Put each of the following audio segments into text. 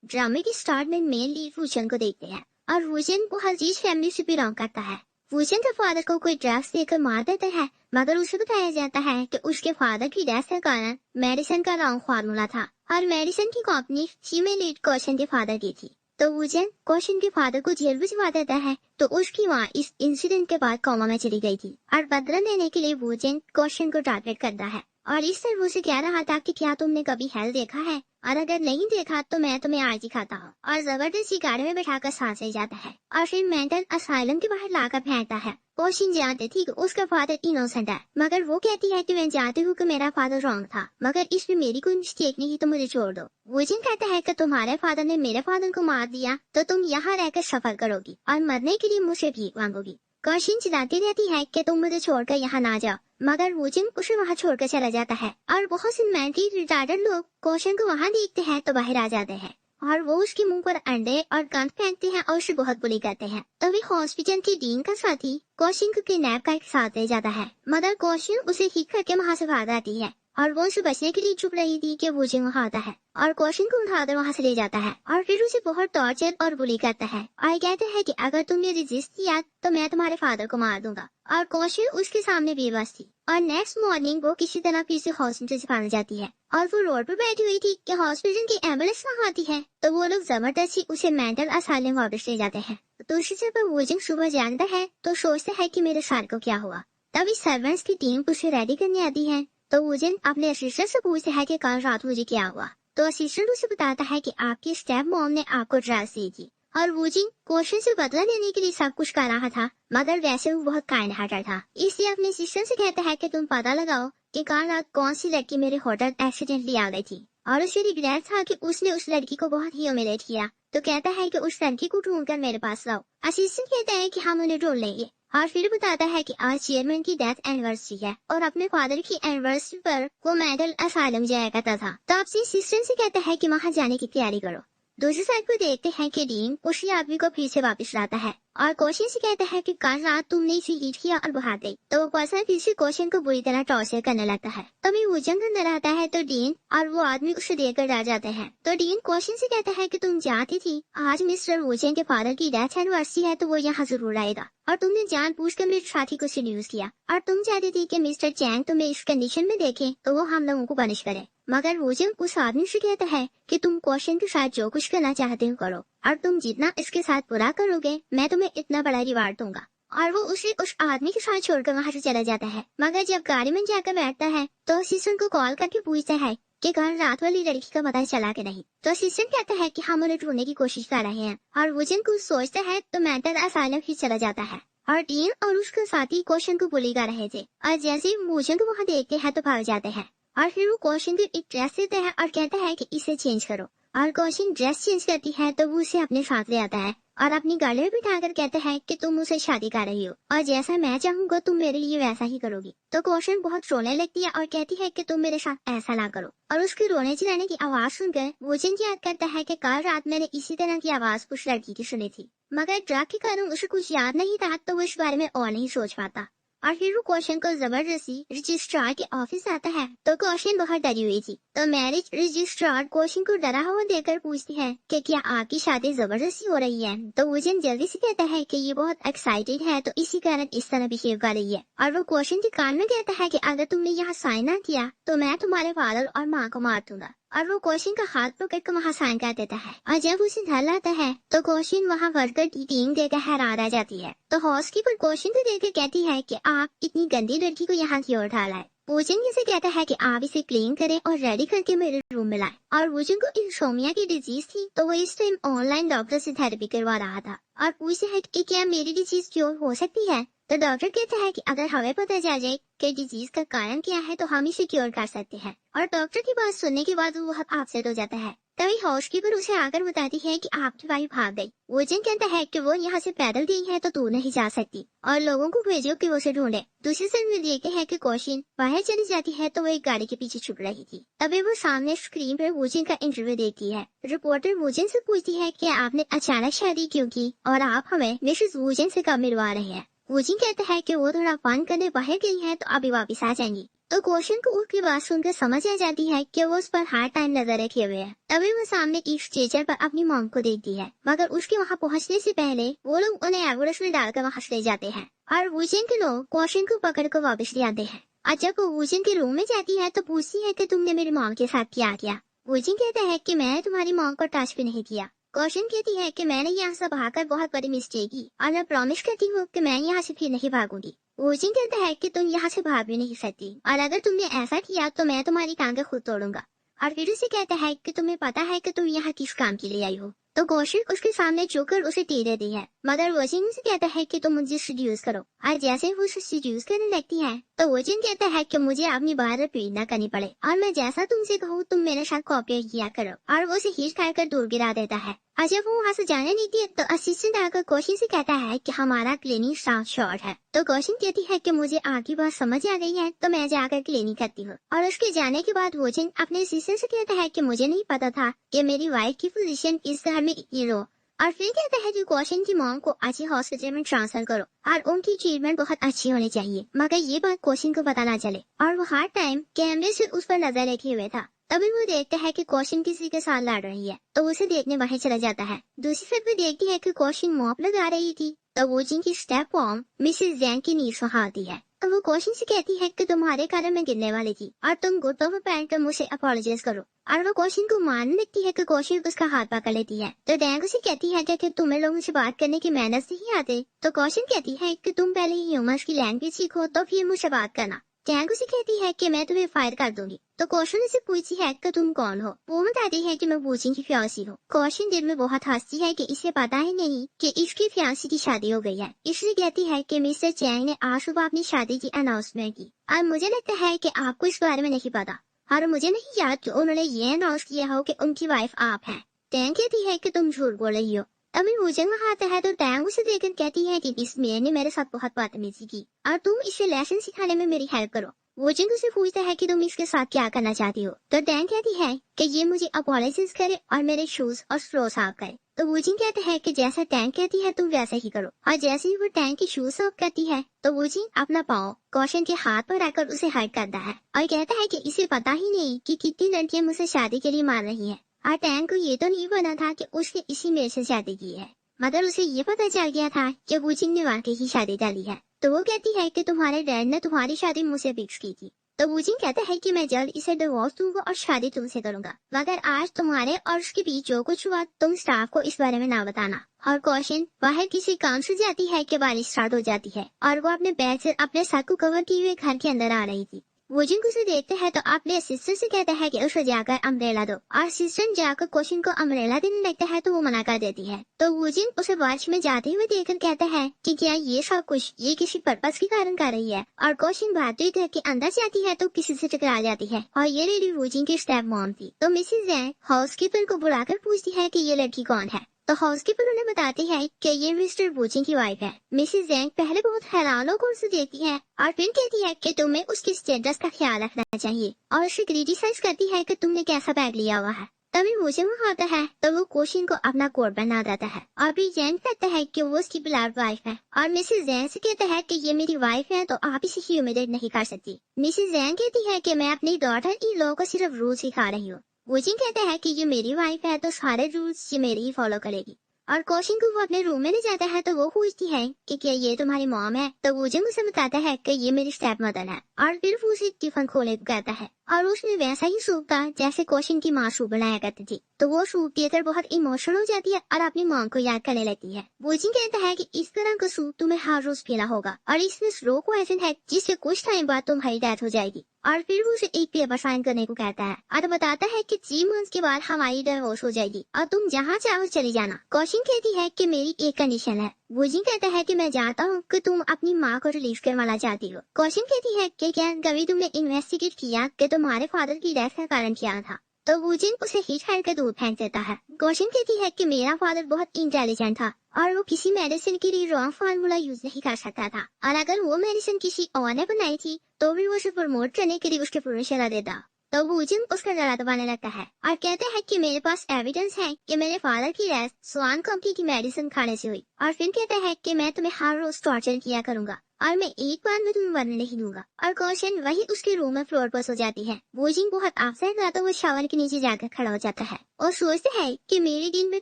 ड्रामे की स्टार्ट में मेन लीड वूचन को देखते हैं और वूचन वो हजीज फैमिली से बिलोंग करता है। वूचन के फादर को कोई ड्रग्स देकर मार देता है, मगर उसे बताया जाता है कि उसके फादर की डेथ के कारण मेडिसिन का रॉन्ग फार्मूला था और मेडिसिन की कंपनी फीमेल लीड कौशन के फादर की थी। तो वूचन कौशन के फादर को जेल भिजवा देता है। तो उसकी माँ इस इंसिडेंट के बाद कोमा में चली गई थी और बदला लेने के लिए वूचन कौशन को टारगेट करता है और इस तरह उसे कह रहा था कि क्या तुमने कभी हेल देखा है, और अगर नहीं देखा तो मैं तुम्हें आज दिखाता हूँ, और जबरदस्ती गाड़ी में बैठाकर सांस ले जाता है और फिर मेंटल असाइलम के बाहर लाकर फेंकता है। कोशिन जानती थी कि उसका फादर इनोसेंट है, मगर वो कहती है कि मैं जानती हूँ कि मेरा फादर रॉन्ग था, मगर इसमें मेरी कोई मिस्टेक नहीं, तो मुझे छोड़ दो। वूचन कहता है कि तुम्हारे फादर ने मेरे फादर को मार दिया तो तुम यहाँ रहकर सफर करोगी और मरने के लिए मुझसे भीख मांगोगी। कोशिन चिल्लाती रहती है कि तुम मुझे छोड़कर यहाँ ना जाओ, मगर वूचन उसे वहाँ छोड़कर चला जाता है और बहुत से मेंटली रिटार्डेड लोग कोशिन को वहाँ देखते हैं तो बाहर आ जाते हैं और वो उसके मुंह पर अंडे और गंद फेंकते हैं और उसे बहुत बुली करते हैं। तभी हॉस्पिटल की डीन का साथी कोशिन को किडनैप करके साथ ले जाता है, मगर कोशिन उसे हिट करके वहाँ से भाग आती है और वो उसे बचने के लिए चुप रही थी कि वूचन वहाँ आता है और कोशिन को उठाकर वहाँ से ले जाता है और फिर उसे बहुत टॉर्चर और बुली करता है और कहता है कि अगर तुमने रेजिस्ट किया तो मैं तुम्हारे फादर को मार दूंगा। और कोशिन उसके सामने बेबस थी और नेक्स्ट मॉर्निंग वो किसी तरह फिर से हॉस्पिटल से भाग जाती है और वो रोड पर बैठी हुई थी कि हॉस्पिटल की एम्बुलेंस वहाँ आती है तो वो लोग जबरदस्ती उसे मेंटल असाइलम वापस ले जाते हैं। दूसरी तरफ वूचन सुबह जानता है तो सोचता है कि मेरे सार को क्या हुआ। तभी सर्वेंट्स की टीम उसे रेडी करने आती है तो वूचन अपने असिस्टेंट से पूछता है कि कल रात मुझे क्या हुआ। तो असिस्टेंट उसे बताता है कि आपकी स्टेप मॉम ने आपको ड्रग्स दी थी और वूचन कोशिन से बदला लेने के लिए सब कुछ कर रहा था, मगर वैसे वो बहुत काइंड हार्टेड था, इसलिए अपने असिस्टेंट से कहता है कि तुम पता लगाओ कि कल रात कौन सी लड़की मेरे होटल एक्सीडेंटली आ गई थी। और उसे रिग्रेट था कि उसने उस लड़की को बहुत ह्यूमिलेट किया, तो कहता है कि उस लड़की को ढूंढकर मेरे पास लाओ। असिस्टेंट कहता है कि हम उन्हें ढूंढ लेंगे और फिर बताता है कि आज चेयरमैन की डेथ एनिवर्सरी है और अपने फादर की एनिवर्सरी पर वो मेंटल असाइलम जाया करता था, तो अपने असिस्टेंट से कहता है कि वहाँ जाने की तैयारी करो। दूसरी साइड को देखते हैं कि डीन उसी आदमी को फिर से वापस लाता है और कोशिन से कहता है कि कल रात तुमने इसे हीट किया और बहा गई, तो वो पर्सन फिर से कोशिन को बुरी तरह टॉर्चर करने लगता है। तभी वूचन अंदर आता है तो डीन और वो आदमी उसे देकर डर जाते हैं। तो डीन कोशिन से कहता है कि तुम जानती थी आज मिस्टर वूचन के फादर की डेथ एनिवर्सरी है तो वो यहाँ जरूर आएगा और तुमने जानबूझकर मेरे साथी को सीड्यूस किया और तुम चाहती थी कि मिस्टर चैंग तुम्हें इस कंडीशन में देखे तो वो हम लोगों को पनिश करे। मगर वूचन उस आदमी से कहता है कि तुम कोशिन के साथ जो कुछ करना चाहते हो करो और तुम जितना इसके साथ बुरा करोगे मैं तुम्हें इतना बड़ा रिवार्ड दूंगा। और वो उसे उस आदमी के साथ छोड़कर वहाँ से चला जाता है। मगर जब गाड़ी में जाकर बैठता है तो असिस्टेंट को कॉल करके पूछता है कि कल रात वाली लड़की का पता चला कि नहीं। तो असिस्टेंट कहता है कि हम उन्हें ढूंढने की कोशिश कर रहे हैं और वूचन कुछ सोचता है तो मेंटल असाइलम ही चला जाता है और डीन और उसके साथी कोशिन को बुली कर रहे थे और जैसे ही वूचन को वहाँ देखते हैं तो भाग जाते हैं और फिर वो कोशिन को एक ड्रेस देता है और कहता है कि इसे चेंज करो और कोशिन ड्रेस चेंज करती है तो वो उसे अपने साथ ले आता है और अपनी गाड़ी में बिठाकर कहता है कि तुम मुझसे शादी कर रही हो और जैसा मैं चाहूंगा तुम मेरे लिए वैसा ही करोगी। तो कोशिन बहुत रोने लगती है और कहती है कि तुम मेरे साथ ऐसा ना करो और उसकी रोने चिल्लाने की आवाज सुनकर वूचन याद करता है कि कल रात मैंने इसी तरह की आवाज उस लड़की की सुनी थी, मगर ड्रग के कारण उसे कुछ याद नहीं था तो वो इस बारे में और नहीं सोच पाता। और फिर वो कोशिन को जबरदस्ती रजिस्ट्रार के ऑफिस आता है तो कोशिन बहुत डरी हुई थी। तो मैरिज रजिस्ट्रार कोशिन को डरा हुआ देकर पूछती है कि क्या आपकी शादी जबरदस्ती हो रही है। तो वूचन जल्दी से कहता है कि ये बहुत एक्साइटेड है तो इसी कारण इस तरह बिहेव कर रही है और वो कोशिन के कान में कहता है कि अगर तुमने यहाँ साइन ना किया तो मैं तुम्हारे फादर और माँ को मार दूंगा। और वो कोशिन का हाथ पकड़ कर वहाँ साइन कर देता है और जब उसे घर लाता है तो कोशिन वहाँ वर्कर की टीम देकर हैरान रह जाती है। तो हाउसकीपर कोशिन को देखकर कहती है कि आप इतनी गंदी लड़की को यहाँ क्यों डाला है। वूचन इसे कहता है कि आप इसे क्लीन करें और रेडी करके मेरे रूम में लाएं। और वूचन को इंसोमिया की डिजीज थी तो वो इस टाइम ऑनलाइन डॉक्टर से थेरेपी करवा रहा था और पूछता है कि क्या मेरी डिजीज क्योर हो सकती है। तो डॉक्टर कहता है कि अगर हमें पता चल जाए कि डिजीज का कारण क्या है तो हम इसे क्योर कर सकते हैं। और डॉक्टर की बात सुनने के बाद वो बहुत अपसेट हो जाता है। तभी हाउसकीपर उसे आकर बताती है कि आपकी वाइफ भाग गई। वूचन कहता है कि वो यहाँ से पैदल गई है तो तू नहीं जा सकती और लोगों को भेजो कि वो उसे ढूंढे। दूसरी साइड में देखते हैं कि कोशिन बाहर चली जाती है तो वो एक गाड़ी के पीछे छुप रही थी। तभी वो सामने स्क्रीन पर वूचन का इंटरव्यू देखती है। रिपोर्टर वूचन से पूछती है कि आपने अचानक शादी क्यों की और आप हमें मिसेस वूचन से कब मिलवा रहे हैं। वूचन कहता है कि वो थोड़ा फन करने बाहर गई है तो अभी वापस आ जाएंगी। तो कौशन को उसकी बात सुनकर समझ आ जाती है कि वो उस पर हार्ड टाइम नजर रखे हुए है। तभी वो सामने एक स्ट्रेचर पर अपनी मॉम को देखती है, मगर उसके वहाँ पहुँचने से पहले वो लोग उन्हें एम्बुलेंस में डालकर वहाँ ले जाते हैं और वुजिन के लोग कौशन को पकड़ कर वापस ले आते हैं। और जब वो वुजिन के रूम में जाती है तो पूछती है कि तुमने मेरी मॉम के साथ क्या किया। वुजिन कहता है कि मैंने तुम्हारी मॉम को टच भी नहीं किया। कौशन कहती है कि मैंने यहाँ से भागकर बहुत बड़ी मिस्टेक की और मैं प्रॉमिस करती हूँ कि मैं यहाँ से फिर नहीं भागूंगी। वुजिन कहता है कि तुम यहाँ से भाग भी नहीं सकती और अगर तुमने ऐसा किया तो मैं तुम्हारी टांगें खुद तोड़ूंगा। और फिर उसे कहता है कि तुम्हें पता है कि तुम यहाँ किस काम के लिए आई हो। तो कौशन उसके सामने झुककर उसे टी देती है, मगर वुजिन उसे कहता है कि तुम मुझे सीड्यूस करो। और जैसे वो उसे सीड्यूस करने लगती है तो वुजिन कहता है कि मुझे अपनी बात पीड़ न करनी पड़े और मैं जैसा तुमसे कहूँ तुम मेरे साथ कॉपरेट किया करो। और वो उसे हिच खाकर दूर गिरा देता है। और जब वो वहाँ से जाने निकलती है तो असिस्टेंट आकर कौशन से कहता है कि हमारा क्लिनिक स्टाफ शॉर्ट है। तो कौशन कहती है कि मुझे आगे बात समझ आ गई है तो मैं जाकर क्लिनिक करती हूँ। और उसके जाने के बाद वुजिन अपने असिस्टेंट से कहता है कि मुझे नहीं पता था कि मेरी वाइफ की पोजीशन इस घर में इतनी लो। और फिर कहता है कि कौशन की मॉम को अच्छी हॉस्पिटल में ट्रांसफर करो और उनकी ट्रीटमेंट बहुत अच्छी होनी चाहिए, मगर ये बात कौशन को पता ना चले। और वो हर टाइम कैमरे से उस पर नजर रखे हुए था। तभी वो देखता है कि कौशन किसी के साथ लड़ रही है तो उसे देखने वहीं चला जाता है। दूसरी तरफ वो देखती है कि कौशन मॉप लगा रही थी तो वुजिन की स्टेप मॉम मिसेस जैंग की नींद वहाँ आती है। तो वो कौशन से कहती है कि तुम्हारे कारण मैं गिरने वाली थी और तुम घुटनों में पहन कर मुझे अपोलोजाइज करो। और वो कौशन को मानने लगती है कि कौशन उसका हाथ पकड़ लेती है। तो डैंग उसे कहती है कि तुम्हें लोगों से बात करने की मैनर्स नहीं आते। तो कौशन कहती है कि तुम पहले ह्यूमंस की लैंग्वेज सीखो तो फिर मुझसे बात करना। डैंग उसे कहती है कि मैं तुम्हें फायर कर दूंगी। तो कौशन उसे पूछती है कि तुम कौन हो। वो बताती है कि मैं वुजिन की फियांसी हूँ। कौशन दिल में बहुत हंसती है कि इसे पता ही नहीं कि इसकी फियांसी की शादी हो गई है। इसलिए कहती है कि मिस्टर चैंग ने आज सुबह अपनी शादी की अनाउंसमेंट की और मुझे लगता है कि आपको इस बारे में नहीं पता और मुझे नहीं याद कि उन्होंने ये अनाउंस किया हो कि उनकी वाइफ आप हैं। टैंग कहती है कि तुम झूठ बोल रही हो। अभी वुजिन वहाँ आता है तो टैंग उसे देखकर कहती है कि इस मेयर ने मेरे साथ बहुत बदतमीजी की और तुम इसे लेसन सिखाने में मेरी हेल्प करो। वुजिन उसे पूछता है कि तुम इसके साथ क्या करना चाहती हो। तो टैंग कहती है कि ये मुझे अपोलोजाइज करे और मेरे शूज और फ्लोर साफ करे। तो वुजिन कहता है कि जैसा टैंग कहती है तुम वैसा ही करो। और जैसे ही वो टैंग की शूज साफ करती है तो वुजिन अपना पाँव कौशन के हाथ पर रखकर उसे हग करता है और कहता है कि इसे पता ही नहीं कि कितनी लड़कियां मुझसे शादी के लिए मार रही हैं। और टैंग को ये तो नहीं पता था कि उसने इसी मेरे से शादी की है, मगर उसे ये पता चल गया था कि वुजिन ने वाकई ही शादी डाली है। तो वो कहती है कि तुम्हारे डैड ने तुम्हारी शादी मुझसे फिक्स की थी। तो वुजिन कहता है कि मैं जल्द इसे डिवोर्स दूंगा और शादी तुमसे करूंगा, मगर आज तुम्हारे और उसके बीच जो कुछ हुआ तुम स्टाफ को इस बारे में ना बताना। और कौशन बाहर किसी काम से जाती है कि बारिश स्टार्ट हो जाती है और वो अपने बैग से अपने सर को कवर किए हुए घर के अंदर आ रही थी। वुजिन को उसे देखता है तो अपने सिस्टर से कहता है कि उसे जाकर अम्ब्रेला दो और सिस्टर जाकर कौशन को अम्ब्रेला देने लगता है तो वो मना कर देती है। तो वुजिन उसे बारिश में जाते हुए देखकर कहता है कि क्या ये सब कुछ ये किसी पर्पस के कारण कर रही है। और कौशन भागते हुए घर के अंदर जाती है तो किसी से टकरा जाती है और ये लेडी वुजिन की स्टेप मॉम थी। तो मिसेस जैंग हाउसकीपर को बुलाकर पूछती है कि ये लड़की कौन है। तो हाउसकीपर उन्हें बताती है कि ये मिस्टर वुजिन की वाइफ है। मिसेस जैंग पहले बहुत हैरान होकर उसे देखती है और फिर कहती है कि तुम्हें उसके स्टेटस का ख्याल रखना चाहिए और उसे क्रिटिसाइज करती है कि तुमने कैसा बैग लिया हुआ है। तभी मुझे वहाँ आता है तो वो कौशन को अपना कोट बना देता है और फिर जैन कहता है कि वो उसकी बिलाव वाइफ है और मिसेस जैन से कहता है कि ये मेरी वाइफ है तो आप इसे ह्यूमिलेट नहीं कर सकती। मिसेस जैन कहती है कि मैं अपनी डॉटर इन लोगों को सिर्फ रूल सिखा रही हूँ। वुजिन कहता है कि ये मेरी वाइफ है तो सारे रूल्स ये मेरी ही फॉलो करेगी। और कौशन को वो अपने रूम में ले जाता है तो वो पूछती है कि क्या ये तुम्हारी मॉम है। तो वुजिन उसे बताता है कि ये मेरी स्टेप मदर है और फिर वो उसे टिफिन खोलने को कहता है और उसने वैसा ही सूप था जैसे कौशन की माँ सूप बनाया करती थी। तो वो सूप पीकर बहुत इमोशनल हो जाती है और अपनी मॉम को याद करने लगती है। वुजिन कहता है कि इस तरह का सूप तुम्हें हर रोज पीना होगा और इसमें स्लो पॉइजन है जिससे कुछ टाइम बाद तुम्हारी डेथ हो जाएगी। और फिर वो उसे एक पेपर साइन करने को कहता है और बताता है कि 3 मंथ्स के बाद हमारी डिवोर्स हो जाएगी और तुम जहाँ चाहो चली जाना। कौशन कहती है कि मेरी एक कंडीशन है। वुजिन कहता है कि मैं जानता हूँ कि तुम अपनी माँ को रिलीज करवाना चाहती हो। कौशन कहती है कि क्या कभी तुमने इन्वेस्टिगेट किया कि तुम्हारे फादर की डेथ का कारण क्या था। तो वुजिन उसे हिट कर दूर फेंक देता है। कौशन कहती है कि मेरा फादर बहुत इंटेलिजेंट था और वो किसी मेडिसिन के लिए रॉन्ग फार्मूला यूज नहीं कर सकता था और अगर वो मेडिसिन किसी और ने बनाई थी तो भी वो उसे प्रमोट करने के लिए उसके परमिशन देता। तो वुजिन उसका जरा दबाने लगता है और कहता है कि मेरे पास एविडेंस है कि मेरे फादर की डेथ स्वान कंपनी की मेडिसिन खाने से हुई और फिर कहता है कि मैं तुम्हें हर रोज टॉर्चर किया करूंगा और मैं एक बार में तुम्हें मरने नहीं दूंगा। और कौशन वही उसके रूम में फ्लोर पर सो जाती है। वो जिन बहुत अफसर था तो वो शावर के नीचे जाकर खड़ा हो जाता है और सोचता है कि मेरे दिन में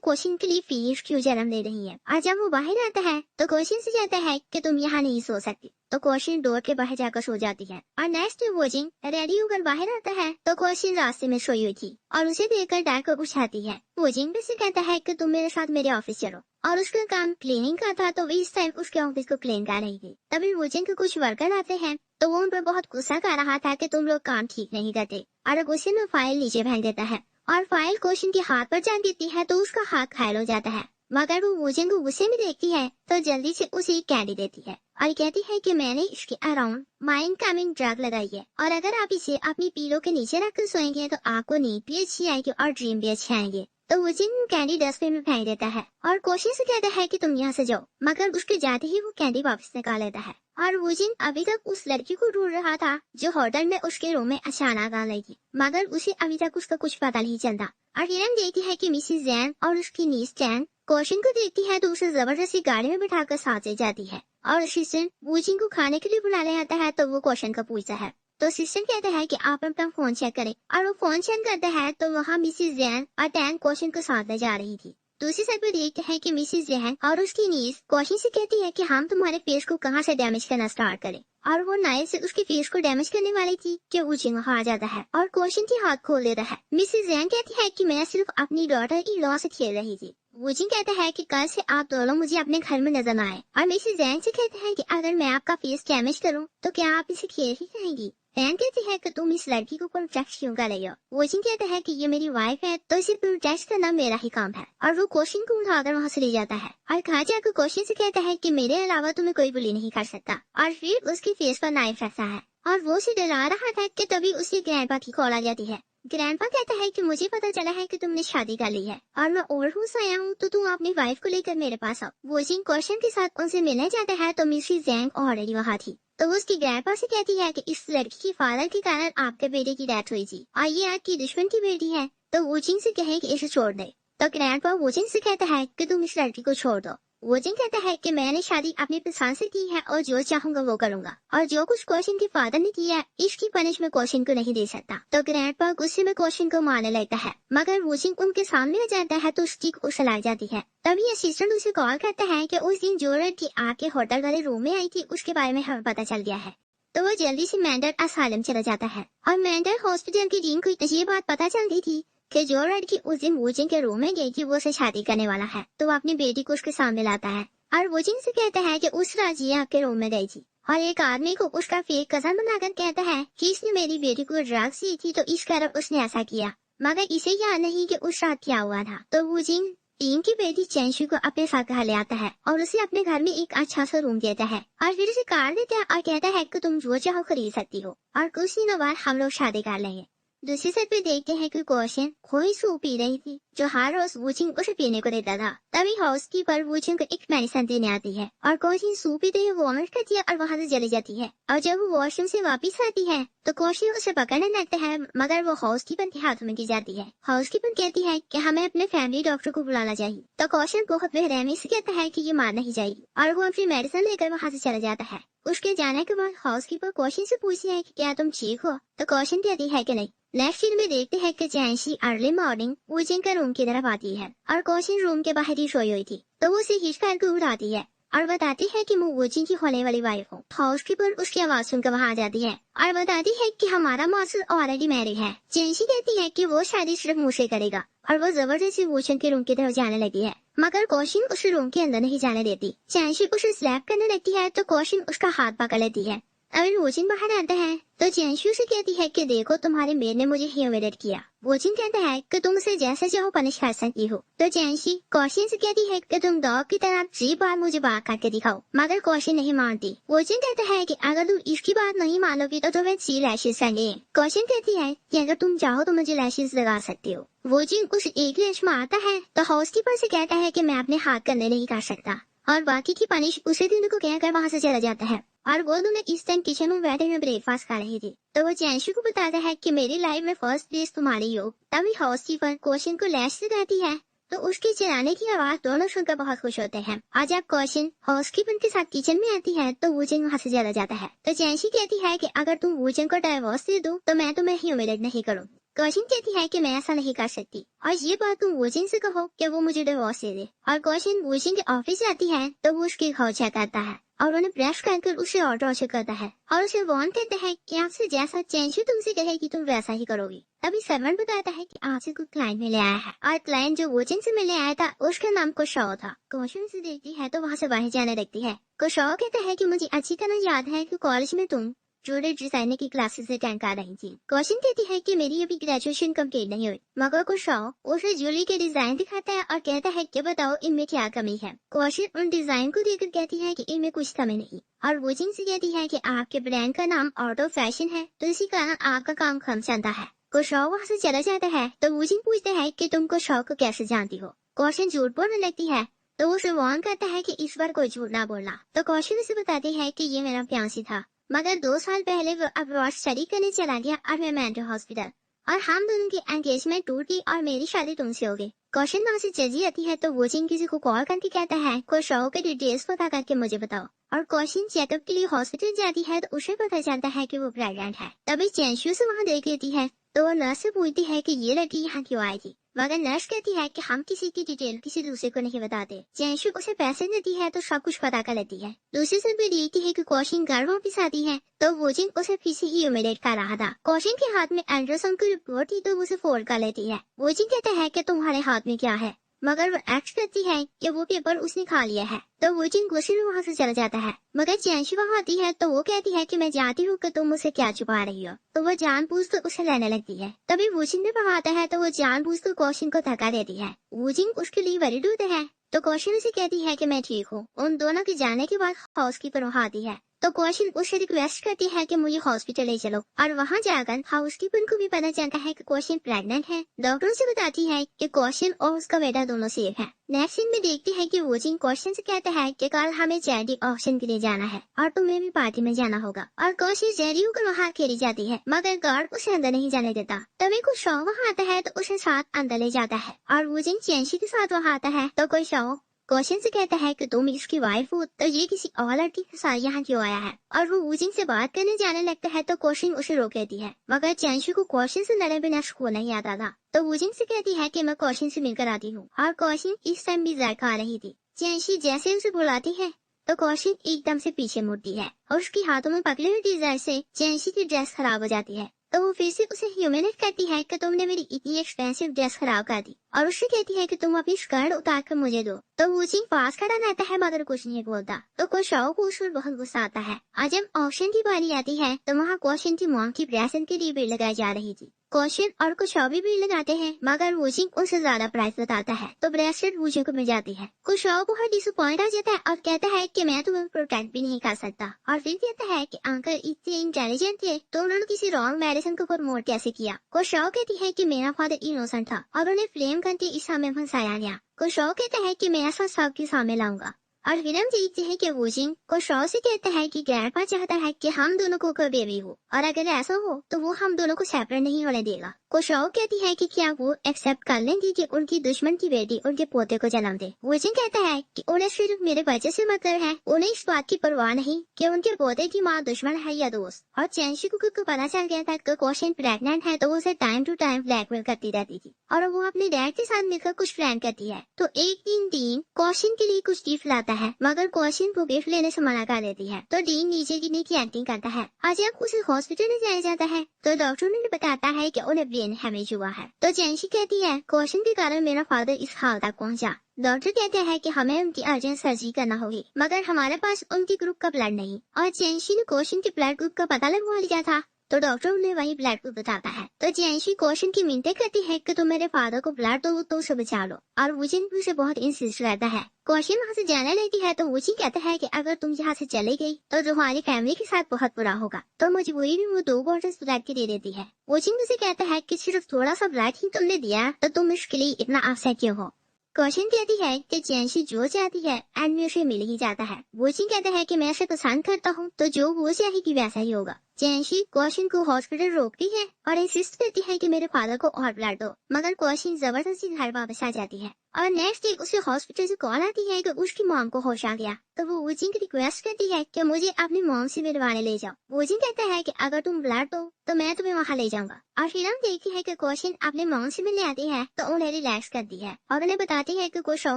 कौशन के लिए फीस क्यों जन्म दे रही है। और जब वो बाहर आता है तो कौशन से कहता है कि तुम यहाँ नहीं सो सकती, तो कौशन डोर के बाहर जाकर सो जाती है। और नेक्स्ट वो जिन रेडी होकर बाहर आता है तो कौशन रास्ते में सोई हुई थी और उसे देखकर डाक को उठाती है। वो जिन से कहता है कि तुम मेरे साथ मेरे ऑफिस चलो, और उसका काम क्लीनिंग का था तो इस टाइम उसके ऑफिस को क्लीन कर रही थी। तभी वोजिन के कुछ वर्कर आते हैं तो वो उन पर बहुत गुस्सा कर रहा था कि तुम लोग काम ठीक नहीं करते, और गुस्से में फाइल नीचे फेंक देता है और फाइल क्वेश्चन के हाथ पर जा गिरती है तो उसका हाथ घायल हो जाता है। मगर वो वोजिन को गुस्से में देखती है तो जल्दी से उसे एक कैंडी देती है और कहती है कि मैंने इसके अराउंड माइंड कमिंग ड्रग लगाई है और अगर आप इसे अपनी पीलो के नीचे रखकर सोएंगे तो आपको नींद भी अच्छी आएगी और ड्रीम भी अच्छे आएंगे। तो वो जिन कैंडी डस्टबिन में फेंक देता है और कोशिश से कहता है कि तुम यहाँ से जाओ, मगर उसके जाते ही वो कैंडी वापस निकाल लेता है। और वो जिन अभी तक उस लड़की को ढूंढ रहा था जो होटल में उसके रूम में अचानक आ गई थी, मगर उसे अभी तक उसका कुछ पता नहीं चलता। और हिरन देखती है कि मिसिस जैन और उसकी नीस जैन कौशन को देखती है तो उसे जबरदस्ती गाड़ी में बिठाकर साथ ले जाती है और असिस्टेंट वूजिन को खाने के लिए बुला ले आता है तो वो कौशन का पूछता है तो असिस्टेंट कहता है कि आप अपना फोन चेक करें और वो फोन चेक करता है तो वहाँ मिसिस जैन और टैन कौशन को साथ ले जा रही थी। दूसरी साइड पर देखते हैं कि मिसिस जैन और उसकी नीस कौशन से कहती है कि हम तुम्हारे फेस को कहाँ से डैमेज करना स्टार्ट करें, और वो नाइफ से उसके फेस को डैमेज करने वाली थी कि वूजिन वहाँ आ जाता है और कौशन की हाथ खोल देता है। मिसिस जैन कहती है कि मैं सिर्फ अपनी डॉटर की लॉ से खेल रही थी। वूजिन कहता है कि कल से आप दोनों मुझे अपने घर में नजर न आए, और मिसिस जैन से कहता है कि अगर मैं आपका फेस डैमेज करूं तो क्या आप इसे खेल ही जाएंगी। एन कहती है कि तुम इस लड़की को प्रोटेक्ट क्यों कर रही हो। वोजिन कहता है कि ये मेरी वाइफ है तो इसे प्रोटेक्ट करना मेरा ही काम है, और वो कौशन को उठाकर वहाँ से ले जाता है और घर जाकर कौशन से कहता है कि मेरे अलावा तुम्हें कोई बुली नहीं कर सकता, और फिर उसके फेस पर नाइफ रखता है और वो उसे डरा रहा था कि तभी उसकी ग्रैंडपा की कॉल आ जाती है। ग्रैंडपा कहता है कि मुझे पता चला है कि तुमने शादी कर ली है और मैं ओवरहाउस आया हूँ तो तुम अपनी वाइफ को लेकर मेरे पास आओ। वोजिन कौशन के साथ उनसे मिलने जाता है तो मिसेस जैंग ऑलरेडी वहाँ थी, तो वो उसकी ग्रैंडपा से कहती है कि इस लड़की के फादर के कारण आपके बेटे की डेथ हुई थी और ये आपकी दुश्मन की बेटी है, तो वोजिन से कहे कि इसे छोड़ दे। तो ग्रैंडपा वोजिन से कहता है कि तुम इस लड़की को छोड़ दो। वोजिन कहता है कि मैंने शादी अपनी पसंद से की है और जो चाहूंगा वो करूंगा, और जो कुछ कौशन के फादर ने किया इसकी पनिश में कौशन को नहीं दे सकता। तो ग्रैंडपा गुस्से में कौशन को मारने लगता है, मगर वोजिन उनके सामने आ जाता है तो उसकी उछल जाती है। तभी असिस्टेंट उसे कॉल करता है कि उस दिन जो लड़की आके होटल वाले रूम में आई थी उसके बारे में हमें पता चल गया है। तो वो जल्दी से मेंटल असाइलम चला जाता है और मेंटल हॉस्पिटल की डीन को ये बात पता चल गई थी कि जो लड़की उस दिन वोजिन के रूम में गई थी वो उसे शादी करने वाला है, तो वो अपनी बेटी को उसके सामने लाता है और वोजिन से कहता है कि उस राजिया के रूम में गई थी और एक आदमी को उसका फेक कजन बनाकर कहता है कि इसने मेरी बेटी को ड्रग्स दी थी तो इस कारण उसने ऐसा किया, मगर इसे याद नहीं कि उस रात क्या हुआ था। तो वोजिन टीम की बेटी चैंशु को अपने साथ घर ले आता है और उसे अपने घर में एक अच्छा सा रूम देता है और फिर उसे कार देता है और कहता है कि तुम जो चाहो खरीद सकती हो और कुछ दिनों बाद हम लोग शादी कर लेंगे। दूसरी साइड पे देखते हैं कि कौशन खोई सूप पी रही थी जो हर रोज वूजिन उसे पीने को देता था। तभी हाउसकीपर वूजिन को एक मेडिसिन देने आती है और कौशन सूप पीते हुए वॉमिट करती है और वहाँ से चली जाती है, और जब वो वॉशरूम से वापस आती है तो कौशन उसे पकड़ने लगता है, मगर वो हाउसकीपर के हाथों में गिर जाती है। हाउसकीपर कहती है कि हमें अपने फैमिली डॉक्टर को बुलाना चाहिए, तो कौशन बहुत बेरहमी से कहता है कि ये मारना ही चाहिए और वो अपनी मेडिसिन लेकर वहाँ से चला जाता है। उसके जाने के बाद हाउसकीपर कौशन से पूछती है कि क्या तुम ठीक हो, तो कौशन कहती है कि नहीं। नेक्स्ट सीन में देखते हैं कि जैंशी अर्ली मॉर्निंग वूजिन का रूम की तरफ आती है और कौशन रूम के बाहर ही सोई हुई थी, तो वो उसे खींच करके उठाती है और बताती है कि मैं वूजिन की होने वाली वाइफ हूँ। हाउसकीपर उसकी आवाज सुनकर वहाँ आ जाती है और बताती है कि हमारा मास्टर ऑलरेडी मैरिड है। जैंशी कहती है कि वो शादी सिर्फ मुझसे करेगा और वो जबरदस्ती वूजिन के रूम की तरफ जाने लगी है, मगर कौशन उसे रूम के अंदर नहीं जाने देती। जैंशी उसे स्लैप करने लगती है तो कौशन उसका हाथ पकड़ लेती है। अगर वोजिन बाहर आता है तो जैंशु से कहती है कि देखो तुम्हारे मेड ने मुझे ह्यूमिलेट किया। वोजिन कहता है कि तुम उसे जैसे चाहो पनिश कर सकती हो, तो जैंशी कौशन से कहती है कि तुम डॉग की तरह 3 बार मुझे बात करके दिखाओ, मगर कौशन नहीं मानती। वोजिन कहता है कि अगर तुम इसकी बात नहीं मानोगी तो तुम्हें 3 लैशेस लगेंगे। कौशन कहती है कि अगर तुम चाहो तो मुझे लैशेस लगा सकती हो। वोजिन उसे एक लैश मारता है तो हाउसकीपर से कहता है कि मैं अपने हाथ कंधे नहीं कर सकता और बाकी की पनिश उसे दिन को कहकर वहाँ से चला जाता है। और वो दोनों इस टाइम किचन में बैठे हुए ब्रेकफास्ट कर रही थी, तो वो जैंशु को बताता है कि मेरी लाइफ में फर्स्ट प्लेस तुम्हारी हो। तभी हाउसकीपर कौशन को लैश लगाती है तो उसके चिल्लाने की आवाज दोनों सुनकर बहुत खुश होते हैं। और जब कौशिन हाउसकीपर के साथ किचन में आती है तो वूजिंग वहाँ से चला जाता है। तो चैंशी कहती है कि अगर तुम वूजिंग को डाइवोर्स दे दो तो मैं तुम्हें ह्यूमिलेट नहीं करूँ। कौशिन कहती है कि मैं ऐसा नहीं कर सकती और ये बात तुम वूजिंग से कहो कि वो मुझे डिवोर्स दे दे। और कौशिन वूजिंग के ऑफिस जाती है तो वो उसकी खौच चेक करता है और उन्हें ब्रश करके उसे ऑर्डर करता है और उसे वार्न करता है कि आपसे जैसा चैंशी तुमसे कहेगी तुम वैसा ही करोगी। तभी सर्वेंट बताता है कि आपसे कोई क्लाइंट मिले आया है और क्लाइंट जो वूजिंग से मिलने आया था उसका नाम कुशाओ था। कौशिन से देखती है तो वहाँ से बाहर जाने लगती है। कुशाओ कहता है कि मुझे अच्छी तरह याद है कि कॉलेज में तुम जूलरी डिजाइनर की क्लासेस अटेंड कर रही थी। कौशिन कहती है कि मेरी अभी ग्रेजुएशन कंप्लीट नहीं हुई। मगर कुशाओ उसे ज्वेलरी के डिजाइन दिखाता है और कहता है कि बताओ इनमें क्या कमी है। कौशिन उन डिजाइन को देखकर कहती है कि इनमें कुछ कमी नहीं और वूजिंग से कहती है कि आपके ब्रांड का नाम ऑटो फैशन है तो इसी कारण आपका काम कम चलता है। कुशाओ वहाँ से चला जाता है तो वूजिंग पूछता है कि तुम कुशाओ को कैसे जानती हो। कौशिन झूठ बोलने लगती है तो वो उसे वार्न करता है कि इस बार कोई झूठ ना बोलना। तो कौशिन उसे बताती है कि ये मेरा फियांसी था मगर 2 साल पहले वो अब्रॉड स्टडी करने चला गया और मैं मेंटल हॉस्पिटल और हम दोनों की एंगेजमेंट टूट गई और मेरी शादी तुमसे हो गई। कौशिन वहाँ से चली आती है तो वूजिंग किसी को कॉल करके कहता है कुशाओ के डिटेल्स पता करके मुझे बताओ और कौशिन चेकअप के लिए हॉस्पिटल जाती है तो उसे पता चलता है कि वो प्रेग्नेंट है। तभी चैंशु से वहाँ देख लेती है तो वो नर्स से पूछती है कि ये लड़की यहाँ क्यों आई थी मगर नर्स कहती है कि हम किसी की डिटेल किसी दूसरे को नहीं बताते। चैंशु उसे पैसे देती है तो सब कुछ पता कर लेती है। दूसरी से भी देखती है कि कौशिन घर वापस आती है तो वूजिंग उसे फिर से ही ह्यूमिलेट कर रहा था। कौशिन के हाथ में अल्ट्रासाउंड की रिपोर्ट थी तो वो उसे फोल्ड कर लेती है। वूजिंग कहता है कि तुम्हारे हाथ में क्या है मगर वो एक्ट करती है कि वो पेपर उसने खा लिया है तो वूजिंग गुस्से में वहाँ से चला जाता है। मगर चैंशी वहाँ आती है तो वो कहती है कि मैं जानती हूँ कि तुम मुझसे क्या छुपा रही हो तो वो जानबूझ कर उसे लेने लगती है। तभी वूजिंग भी वहाँ आता है तो वो जानबूझ कर कौशिन को धक्का देती है। वूजिंग उसके लिए वरीड होता है तो कौशिन उसे कहती है कि मैं ठीक हूँ। उन दोनों के जाने के बाद हाउसकीपर वहाँ आती है तो कौशिन उससे रिक्वेस्ट करती है कि मुझे हॉस्पिटल ले चलो और वहाँ जाकर हाउसकीपर को भी पता चलता है कि कौशिन प्रेग्नेंट है। डॉक्टर से बताती है कि कौशिन और उसका बेटा दोनों सेफ है। नेक्स्ट सीन में देखते हैं कि वूजिंग कौशिन से कहता है कि कल हमें चैरिटी ऑक्शन के लिए जाना है और तुम्हें भी पार्टी में जाना होगा और कौशिन जैरी होकर वहाँ खेली जाती है मगर गार्ड उसे अंदर नहीं जाने देता। तभी कुशाओ वहाँ आता है तो उसे साथ अंदर ले जाता है और वूजिंग चैंशी के साथ वहाँ आता है तो कुशाओ कौशिन से कहता है कि तुम इसकी वाइफ हो तो ये किसी और लड़की के साथ यहाँ क्यों आया है और वो वूजिंग से बात करने जाने लगता है तो कौशिन उसे रोक लेती है मगर चैंशी को कौशिन से लड़े बिना स्कूल नहीं आता था तो वूजिंग से कहती है कि मैं कौशिन से मिलकर आती हूँ और कौशिन इस टाइम भी जहर खा रही थी। चैंशी जैसे उसे बुलाती है तो कौशिन एकदम से पीछे मुड़ती है और उसके हाथों में पकड़े हुए जहर से चैंशी की ड्रेस खराब हो जाती है तो वो फिर से उसे ह्यूमिलेट करती है कि तुमने मेरी इतनी एक्सपेंसिव ड्रेस खराब कर दी और उससे कहती है कि तुम अपनी स्कर्ट उतार कर मुझे दो। तो वूजिंग पास खड़ा रहता है मगर कुछ नहीं बोलता तो कुशाओ को उस पर बहुत गुस्सा आता है। आज जब ऑप्शन की बारी आती है तो वहाँ कौशिन की मॉम की प्रेजेंट के लिए भीड़ लगाई जा रही थी। कौशिन और कुशाओ भी भीड़ लगाते हैं मगर वूजिंग उनसे ज्यादा प्राइस बताता है तो ब्रेसलेट वूजिंग को मिल जाती है। कुशाओ बहुत डिसअपॉइंट आ जाता है और कहता है कि मैं तुम्हें प्रोटेक्ट भी नहीं कर सकता और फिर कहता है कि अंकल इतने इंटेलिजेंट थे तो उन्होंने किसी रॉन्ग मेडिसिन को प्रमोट कैसे किया। कुशाओ कहती है कि मेरा फादर इनोसेंट था और उन्हें फ्लेम करके इस हमें फंसाया गया। कुशाओ कहता है कि मैं ऐसा सबके सामने लाऊंगा और फिल्म देखते हैं कि वूजिंग कुशाओ से कहता है कि ग्रैंडपा चाहता है कि हम दोनों को कोई बेबी हो और अगर ऐसा हो तो वो हम दोनों को सेपरेट नहीं होने देगा। कुशाओ कहती है कि क्या वो एक्सेप्ट कर लेंगी कि उनकी दुश्मन की बेटी उनके पोते को जन्म दे। वूजिंग कहता है कि उन्हें सिर्फ मेरे बच्चे से मतलब है, उन्हें इस बात की परवाह नहीं कि उनके पोते की माँ दुश्मन है या दोस्त। और चैंशी को पता चल गया था कि कौशिन प्रेग्नेंट है तो वो उसे टाइम टू टाइम ब्लैकमेल करती रहती थी और वो अपने डैड के साथ मिलकर कुछ प्लान करती है। तो एक दिन डीन कौशिन के लिए कुछ गिफ्ट लाता है मगर कौशिन को गिफ्ट लेने से मना कर देती है तो डीन नीचे गिरने की एक्टिंग करता है। आज जब उसे हॉस्पिटल ले जाया जाता है तो डॉक्टर ने बताता है कि उन्हें ब्रेन हैमेज हुआ है। तो चैंशी कहती है कौशिन के कारण मेरा फादर इस हाल तक पहुंचा। डॉक्टर कहते हैं कि हमें उनकी अर्जेंट सर्जरी करना होगी मगर हमारे पास उनके ग्रुप का ब्लड नहीं और चैंशी ने कौशिन के ब्लड ग्रुप का पता लगवा लिया था तो डॉक्टर उन्हें वही ब्लड ग्रुप बताता है। तो चैंशी कौशिन की मिन्नतें करती है कि तुम मेरे फादर को ब्लड दो तो उसे बचा लो और वूजिंग भी उसे बहुत इंसिस्ट करता है। कौशिन वहाँ से जाने लगती है तो वूजिंग कहता है कि अगर तुम यहाँ से चले गई तो तुम्हारी फैमिली के साथ बहुत बुरा होगा तो मजबूरी में वो 2 बॉटल्स ब्लड के दे देती है। वूजिंग उसे कहता है कि सिर्फ थोड़ा सा ब्लड ही तुमने दिया तो तुम इसके लिए इतना अपसेट क्यों हो। कौशिन कहती है कि चैंशी जो चाहती है एंड उसे मिल ही जाता है। वूजिंग कहता है कि मैं इसे पसंद करता हूँ तो जो वो चाहेगी वैसा ही होगा। चैंशी कौशिन को हॉस्पिटल रोकती है और इंसिस्ट करती है कि मेरे फादर को और ब्लड दो मगर कौशिन जबरदस्ती घर वापस आ जाती है। और नेक्स्ट डे उसे हॉस्पिटल से कॉल आती है कि उसकी मॉम को होश आ गया, तो वो वुजिन की रिक्वेस्ट करती है कि मुझे अपनी मॉम से मिलवाने ले जाओ। वुजिन कहता है कि अगर तुम ब्लड दो तो मैं तुम्हें वहाँ ले जाऊंगा। और फिर हम देखती है कि कोशिन अपने मॉम से मिलने आती है तो उन्हें रिलैक्स करती है और उन्हें बताती है कि कोशो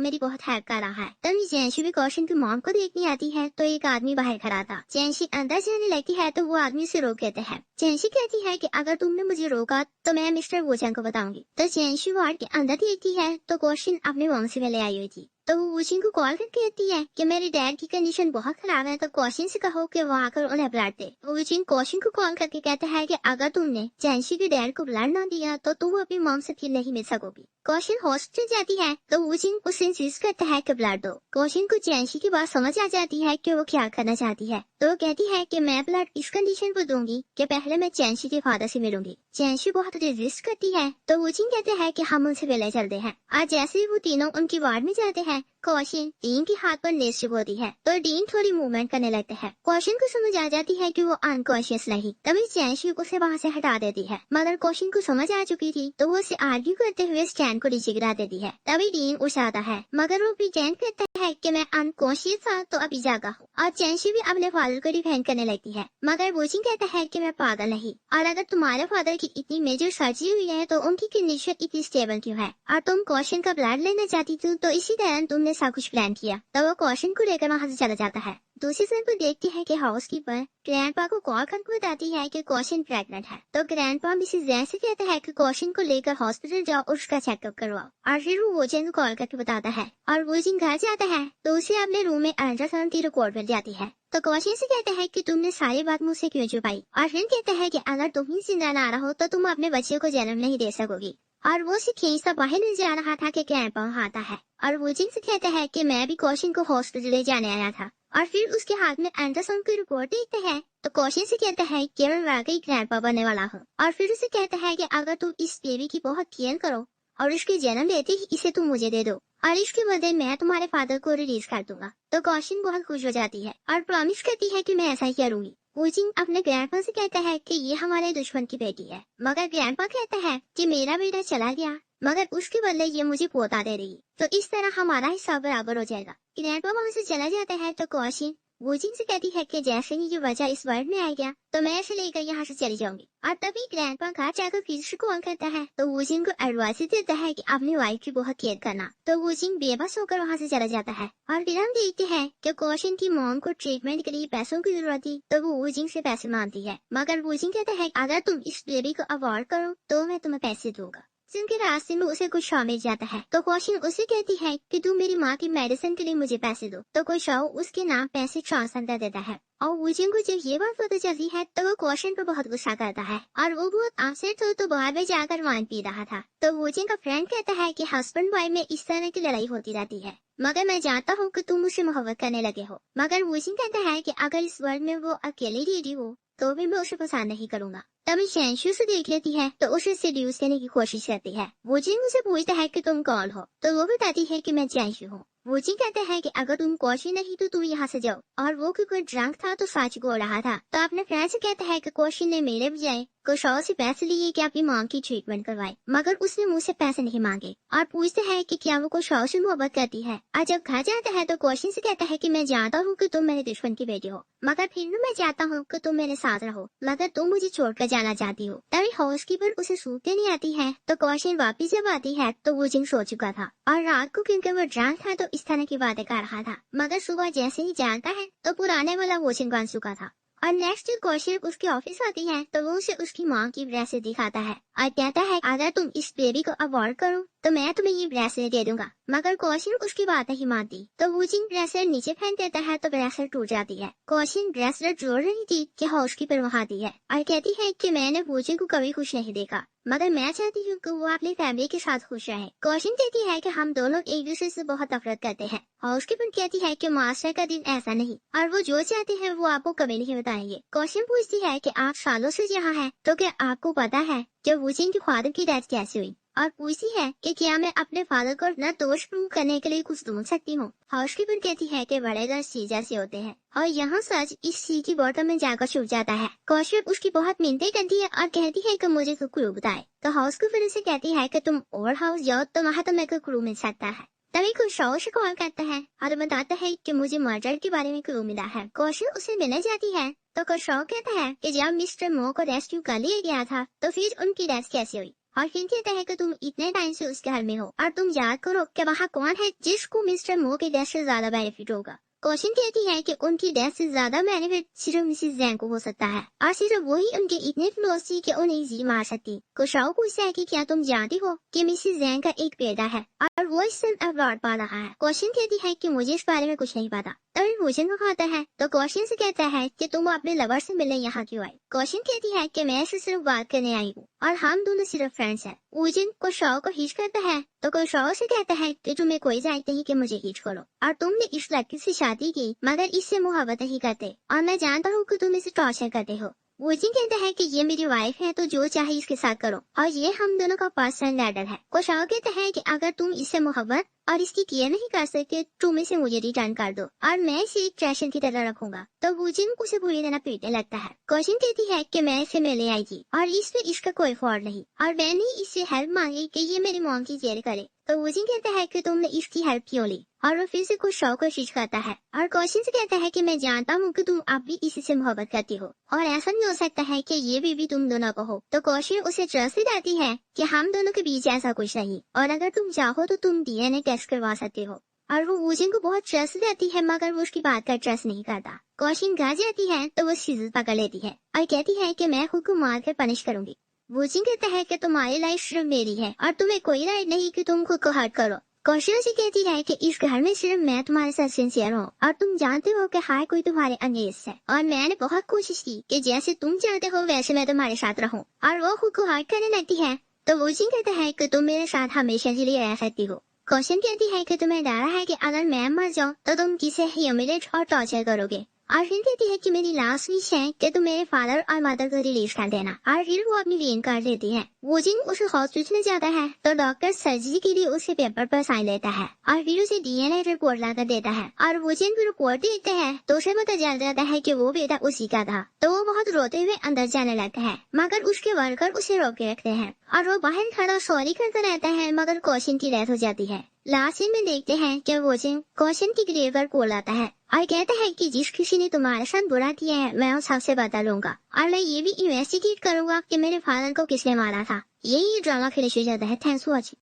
मेरी बहुत हेल्प कर रहा है। तभी जैनशी भी कोशिन की मॉम को देखने आती है तो एक आदमी बाहर खड़ा था। जैनशी अंदर जाने लगती है तो वो आदमी से रोक देता है। जैनशी कहती है कि अगर तुमने मुझे रोका तो मैं मिस्टर वुजन को बताऊंगी। तो जैनशी वार्ड के अंदर देखती है तो कोशिन अपने मॉम से मिलने आई हुई थी। तो वो वुजिन को कॉल करके कहती है कि मेरे डैड की कंडीशन बहुत खराब है, तो कोशिन से कहो कि वो आकर उन्हें ब्लड दे। वुजिन कोशिन को कॉल करके कहता है कि अगर तुमने जैनशी के डैड को ब्लड ना दिया तो तुम अपनी मॉम से फिर नहीं मिल सकोगी। कोशिन हॉस्पिटल जाती है तो वुजिन उसे इंसिस्ट करता है कि ब्लड दो। कोशिन को जैनशी की बात समझ आ जाती है कि वो क्या करना चाहती है, तो वो कहती है कि मैं ब्लड इस कंडीशन पर दूंगी कि पहले मैं जैनशी के फादर से मिलूंगी। जैनशी बहुत रेजिस्ट करती है तो वुजिन कहते हैं कि हम उनसे मिलने चलते हैं। आज जैसे ही वो तीनों उनकी वार्ड में जाते हैं, कोशिन डीन के हाथ पर लेसिव होती है तो डीन थोड़ी मूवमेंट करने लगते हैं। कोशिन को समझ आ जाती है कि वो अनकॉन्शियस नहीं, तभी जैनशी उसे वहाँ से हटा देती है। मगर कोशिन को समझ आ चुकी थी तो वो उसे आर्ग्यू करते हुए स्टैंड को नीचे गिरा देती है। तभी डीन उठ आता है मगर वो प्रिटेंड करता है कि मैं अनकॉन्शियस था तो अभी जागा हूँ। और जैनशी भी अपने फादर को डिफेंड करने लगती है मगर वुजिन कहता है कि मैं पागल नहीं, और अगर तुम्हारे फादर की इतनी मेजर सर्जरी हुई है तो उनकी कंडीशन इतनी स्टेबल क्यों है, और तुम कोशिन का ब्लड लेना चाहती थी तो इसी तरह तुमने सब कुछ प्लान किया। तो वो कोशिन को लेकर वहाँ से चला जाता है। दूसरी साइड पर देखती है कि हाउसकीपर ग्रैंडपा को कॉल करके बताती है कि कोशिन प्रेग्नेंट है। तो ग्रैंडपा मिसेस जैन से कहता है कि कोशिन को लेकर हॉस्पिटल जाओ और उसका चेकअप करवाओ। और फिर वो वुजिन को कॉल करके बताता है और वुजिन घर जाता है तो उसे अपने रूम में अल्ट्रासाउंड की रिकॉर्ड मिल जाती है। तो कोशिन से कहता है कि तुमने सारी बात मुझसे क्यों छुपाई, और फिर कहता है कि अगर तुम ही जिंदा ना रहो तो तुम अपने बच्चे को जन्म नहीं दे सकोगी। और वो उसे खींचता बाहर ले जा रहा था कि ग्रैंडपा आता है और वुजिन से कहता है कि मैं भी कोशिन को हॉस्पिटल ले जाने आया था। और फिर उसके हाथ में अल्ट्रासाउंड की रिपोर्ट देखते हैं तो कोशिन से कहता है कि मैं वाकई ग्रैंडपा बनने वाला हूँ। और फिर उसे कहता है कि अगर तुम इस बेबी की बहुत केयर करो और उसके जन्म लेते ही इसे तुम मुझे दे दो और इसके बदले मैं तुम्हारे फादर को रिलीज कर दूंगा। तो कोशिन बहुत खुश हो जाती है और प्रॉमिस करती है कि मैं ऐसा ही करूंगी। वुजिन अपने ग्रैंडपा से कहता है कि ये हमारे दुश्मन की बेटी है, मगर ग्रैंडपा कहता है कि मेरा बेटा चला गया मगर उसके बदले ये मुझे पोता दे रही, तो इस तरह हमारा हिसाब बराबर हो जाएगा। ग्रैंडपा वहाँ से चला जाता है तो कोशिन वुजिन से कहती है कि जैसे ही ये बच्चा इस वर्ल्ड में आ गया तो मैं इसे लेकर यहाँ से चली जाऊंगी। और तभी ग्रैंडपा घर जाकर फिर से कॉल करता है तो वुजिन को एडवाइस देता है कि अपनी वाइफ की बहुत केयर करना। तो वुजिन बेबस होकर वहाँ से चला जाता है। और फिर हम देखते हैं कि कोशिन की मॉम को ट्रीटमेंट के लिए पैसों की जरूरत थी तो वो वुजिन से पैसे मांगती है, मगर वुजिन कहता है अगर तुम इस बेबी को अवॉइड करो तो मैं तुम्हें पैसे दूंगा। जिनके रास्ते में उसे कुछ शॉ मिल जाता है तो कोशिन उसे कहती है कि तू मेरी माँ की मेडिसिन के लिए मुझे पैसे दो, तो कोई शॉ उसके नाम पैसे ट्रांसफर कर देता है। और वुजिन को जब ये बात पता चलती है तो वो कोशिन पर बहुत गुस्सा करता है और वो बहुत अपसेट हो तो बाहर में जाकर वाइन पी रहा था। तो वुजिन का फ्रेंड कहता है कि हस्बैंड वाइफ में इस तरह की लड़ाई होती रहती है, मगर मैं जानता हूँ कि तुम मुझसे मोहब्बत करने लगे हो। मगर वुजिन कहता है कि अगर इस वर्ल्ड में वो अकेली रेडी हो तो भी मैं उसे पसंद नहीं करूंगा। तभी शैंशु से देख लेती है तो उसे सेड्यूस करने की कोशिश करती है। वुजिन उसे पूछता है कि तुम कौन हो, तो वो बताती है कि मैं शैंशु हूँ। वुजिन कहता है कि अगर तुम कोशिन नहीं तो तुम यहाँ से जाओ, और वो क्योंकि ड्रंक था तो सच बोल रहा था। तो अपने फ्रेंड से कहता है कि कोशिन ने मेरे बजाय कुशॉ से पैसे लिए कि अपनी माँ की ट्रीटमेंट करवाए, मगर उसने मुझसे पैसे नहीं मांगे और पूछता है कि क्या वो कुशॉ से मोहब्बत करती है। और जब घर जाता है तो कोशिन से कहता है कि मैं जानता हूँ कि तुम मेरे दुश्मन की बेटी हो, मगर फिर भी मैं चाहता हूँ कि तुम मेरे साथ रहो, मगर तुम मुझे छोड़कर जाना चाहती हो। तभी हाउसकीपर उसे सूख देने आती है तो कोशिन वापिस जब आती है तो वुजिन सो चुका था और रात को क्योंकि वो ड्रंक था तो इस तरह की बातें कर रहा था, मगर सुबह जैसे ही जानता है तो पुराने वाला वुजिन बन चुका था। और नेक्स्ट कोशिन उसके ऑफिस आती है तो वो उसे उसकी माँ की ब्रेसलेट दिखाता है और कहता है अगर तुम इस बेबी को अवॉइड करो तो मैं तुम्हें ये ब्रेसलेट दे दूंगा, मगर कोशिन उसकी बात नहीं मानती। तो वुजिन ब्रेसलेट नीचे फेंक देता है तो ब्रेसलेट टूट जाती है। कोशिन ब्रेसलेट जोड़ रही थी कि हाउसकीपर वहाँ आती है और कहती है कि मैंने वुजिन को कभी खुश नहीं देखा, मगर मैं चाहती हूँ कि वो अपनी फैमिली के साथ खुश रहे। कोशिन कहती है कि हम दोनों एक दूसरे से बहुत नफरत करते हैं। हाउसकीपर कहती है कि मास्टर का दिन ऐसा नहीं, और वो जो चाहते हैं वो आपको कभी नहीं बताएंगे। कोशिन पूछती है कि आप सालों से यहाँ हैं तो क्या आपको पता है कि वुजिन के फादर की डेथ कैसे हुई। और पूछती है कि क्या मैं अपने फादर को अपना दोष प्रूव करने के लिए कुछ ढूंढ सकती हूँ। हाउसकीपर कहती है कि बड़े घर सीजा से होते हैं और यहाँ सच इस सी की बोतल में जाकर छुप जाता है। कौशिक उसकी बहुत मिन्नतें करती है और कहती है कि मुझे क्लू बताए। तो हाउसकीपर उसे कहती है कि तुम ओल्ड हाउस जाओ तो वहाँ तुम्हें कोई क्लू मिल सकता है। तभी कुशाओ से कॉल करता है और बताता है कि मुझे मर्डर के बारे में क्लू मिला है। कौशिक उसे मिलने जाती है तो कुशाओ कहता है कि जब मिस्टर मो को रेस्क्यू कर लिया गया था तो फिर उनकी डेथ कैसे हुई। और फिर कहता है कि तुम इतने टाइम से उसके घर में हो और तुम याद करो कि वहाँ कौन है जिसको मिस्टर मो की डेथ से ज्यादा बेनिफिट होगा। कौशिक कहती है कि उनकी डेथ से ज्यादा बेनिफिट सिर्फ मिसिस जैन को हो सकता है और सिर्फ वही उनके इतने क्लोज थी कि उन्हें जी मार सकती। कुशाओ पूछता है कि क्या तुम जानती हो कि मिसिस जैन का एक बेटा है और वो इस समय अब्रॉड पा रहा है। कौशिक कहती है कि मुझे इस बारे में कुछ नहीं पता। तभी वुजिन को खाता है तो कौशिक से कहता है कि तुम अपने लवर से मिलने यहाँ क्यों आई। कौशिक कहती है कि मैं सिर्फ बात करने आई हूँ और हम दोनों सिर्फ फ्रेंड्स हैं। वुजिन कुशाओ को हिच करता है तो कुशाओ से कहता है कि तुम्हें कोई जायत नहीं कि मुझे हिच करो और तुमने इस लड़की से शादी की मगर इससे मोहब्बत नहीं करते और मैं जानता हूँ कि तुम इसे टॉर्चर करते हो। वुजिन कहता है कि ये मेरी वाइफ है तो जो चाहे इसके साथ करो और ये हम दोनों का पर्सनल मैटर है। कुशाओ कहता है कि अगर तुम इससे मोहब्बत और इसकी केयर नहीं कर सकते तुम इसे मुझे रिटर्न कर दो और मैं इसे एक ट्रेजर की तरह रखूंगा। तो वुजिन उसे बुरी तरह पीटने लगता है। कौशिक कहती है कि मैं इसे मिलने आई थी और इसमें इसका कोई फॉल्ट नहीं और मैंने इससे हेल्प मांगी कि ये मेरी मॉम की केयर करे। तो वुजिन कहता है कि तुमने इसकी हेल्प क्यों ली और वो फिर से कुछ शौक कोशिश करता है और कौशिक से कहता है कि मैं जानता हूँ कि तुम अब भी इसी से मोहब्बत करती हो और ऐसा नहीं हो सकता है कि ये भी तुम दोनों को हो। तो कौशिक उसे ट्रस्ट दिलाती है कि हम दोनों के बीच ऐसा कुछ नहीं और अगर तुम चाहो तो तुम डीएनए टेस्ट करवा सकते हो। और वो वुजिन को बहुत ट्रस्ट देती है मगर वो उसकी बात का ट्रस्ट नहीं करता। कौशिक घर जाती है तो वो सीजर पकड़ लेती है और कहती है कि मैं खुद को मार कर पनिश करूंगी। वुजिन कहता है कि तुम्हारी लाइफ सिर्फ मेरी है और तुम्हें कोई राइट नहीं कि तुम खुद को हर्ट करो। कौशिक से कहती है कि इस घर में सिर्फ मैं तुम्हारे साथ सिंसियर हूँ और तुम जानते हो कि हर कोई तुम्हारे अगेंस्ट है और मैंने बहुत कोशिश की कि जैसे तुम चाहते हो वैसे मैं तुम्हारे साथ रहूं और वो खुद को हर्ट करने लगती है। तो वुजिन कहता है कि तुम मेरे साथ हमेशा के लिए रह सकती हो। कौशिक कहती है कि तुम्हें डर है कि अगर मैं मर जाऊं तो तुम किसे ह्यूमिलेट और टॉर्चर करोगे और फिर कहती है कि मेरी लास्ट विश है कि तुम मेरे फादर और मदर को रिलीज कर देना और फिर वो अपनी वेन कर देती है। वुजिन उसे हॉस्पिटल में जाता है तो डॉक्टर सर्जरी के लिए उसे पेपर पर साइन लेता है और फिर उसे डीएनए रिपोर्ट लाकर देता है और वुजिन को रिपोर्ट देखते हैं तो उसे पता चल जाता है कि वो बेटा उसी का था। तो वो बहुत रोते हुए अंदर जाने लगता है मगर उसके वर्कर उसे रोके रखते हैं और वो बाहर खड़ा सॉरी करता रहता है मगर कौशिक की डेथ हो जाती है। लास्ट सीन में देखते हैं कि वुजिन कौशिक की ग्रेव पर कोल आता है और कहता है कि जिस किसी ने तुम्हारे साथ बुरा किया है मैं उस सबसे बता लूंगा और मैं ये भी इन्वेस्टिगेट करूंगा कि मेरे फादर को किसने मारा था। यही ड्रामा फिनिश हो जाता है। Thanks for watching.